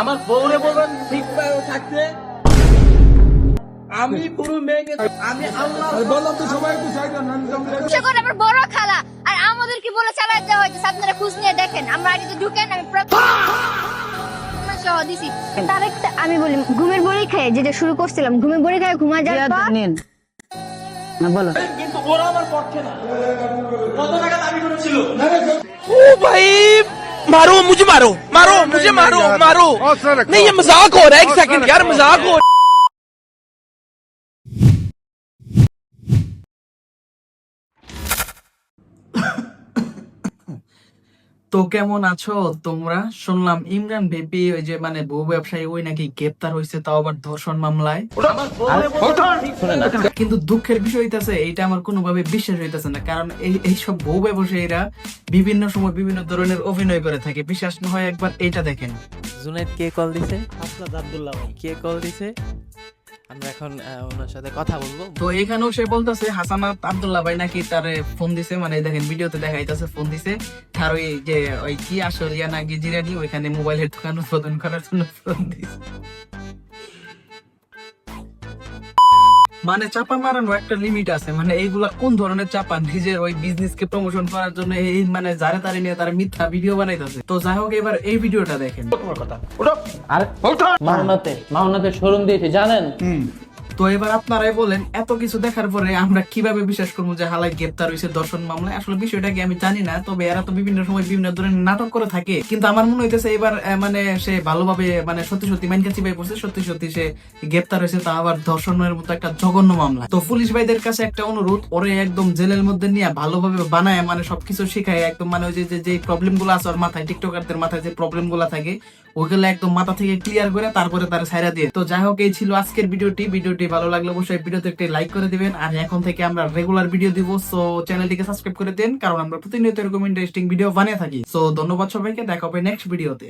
আমার বউরে বলবেন ঠিক থাকতে। আমি পুরো মেয়েকে আমি আল্লাহ বললাম তো সবাই একটু সাইড হন। সে করে আমার বড় খালা আর আমাদের কি বলে চালাই দেওয়া হয়েছে, আপনারা খোঁজ নিয়ে দেখেন। আমরা আগে তো ঢুকেন, আমি সহ দিছি। তার একটা আমি বলি, ঘুমের বড়ি খেয়ে যেটা শুরু করছিলাম, ঘুমের বড়ি খেয়ে ঘুমা যাওয়ার পর নিন না বলো। কিন্তু ওরা আমার পক্ষে না। কত টাকা দাবি করেছিল? ओ भाई मारो मुझे, मारो मारो मुझे, मारो मारो। नहीं ये मजाक हो रहा है, एक सेकंड यार, मजाक हो। তো কেমন আছো তোমরা? শুনলাম ইমরান বেবি ওই যে মানে বউ ব্যবসায়ী ওই নাকি গ্রেপ্তার হয়েছে, তাও আবার ধর্ষণ মামলায়। আমার বউরে বলবেন কিন্তু দুঃখের বিষয় হইতাছে এইটা আমার কোনোভাবে বিশ্বাস হইতাছে না, কারণ এইসব বউ ব্যবসায়ীরা বিভিন্ন সময় বিভিন্ন ধরনের অভিনয় করে থাকে। বিশ্বাস না হয় একবার এইটা দেখেন। জুনাইদ কে কল দিছে? হাসনাত আব্দুল্লাহ ভাই কে কল দিছে? আমরা এখন ওনার সাথে কথা বলবো। তো এখানেও সে বলতেছে হাসানাত আব্দুল্লাহ ভাই নাকি তারে ফোন দিছে, মানে দেখেন ভিডিওতে দেখাইতেছে ফোন দিছে। আর ওই যে ওই কি আসরিয়া না গিজিরানি ওইখানে মোবাইলের দোকান উদ্বোধন করার জন্য ফোন দিছে। মানে চাপা মারানো একটা লিমিট আছে, মানে এইগুলা কোন ধরনের চাপা? নিজের ওই বিজনেস কে প্রমোশন করার জন্য এই মানে যারে তারে নিয়ে তারা মিথ্যা ভিডিও বানাইতেছে। তো যাই হোক, এবার এই ভিডিওটা দেখেন। আর মাওনাতে শোরুম দিয়েছে জানেন। তো এবার আপনারাই বলেন, এত কিছু দেখার পরে আমরা কিভাবে বিশ্বাস করবো যে হালাই গ্রেপ্তার হয়েছে ধর্ষণ মামলায়? আসলে বিষয়টা কি আমি জানি না, তবে এরা তো বিভিন্ন সময় বিভিন্ন ধরনের নাটক করে থাকে। কিন্তু আমার মনে হইতেছে এবার মানে সে ভালোভাবে মানে সত্যি সত্যি মাইনকা চিপাই পড়ছে, সত্যি সত্যি সে গ্রেপ্তার হয়েছে, তা আবার ধর্ষণের মতো একটা জঘন্য মামলা। তো পুলিশ ভাইদের কাছে একটা অনুরোধ, ওরে একদম জেলের মধ্যে নিয়ে ভালোভাবে বানায় মানে সবকিছু শিখায় একদম, মানে ওই যে প্রবলেম গুলো আছে ওর মাথায়, টিকটকারদের মাথায় যে প্রবলেম গুলা থাকে ওইগুলো একদম মাথা থেকে ক্লিয়ার করে তারপরে তার ছাইরা দিয়ে। তো যাই হোক, এই ছিল আজকের ভিডিওটি ভালো লাগলে অবশ্যই ভিডিওতে একটি লাইক করে দিবেন। আর এখন থেকে আমরা রেগুলার ভিডিও দিব, সো চ্যানেলটিকে সাবস্ক্রাইব করে দেন, কারণ আমরা প্রতিনিয়ত এরকম ইন্টারেস্টিং ভিডিও বানিয়ে থাকি। সো ধন্যবাদ সবাইকে, দেখা হবে নেক্সট ভিডিওতে।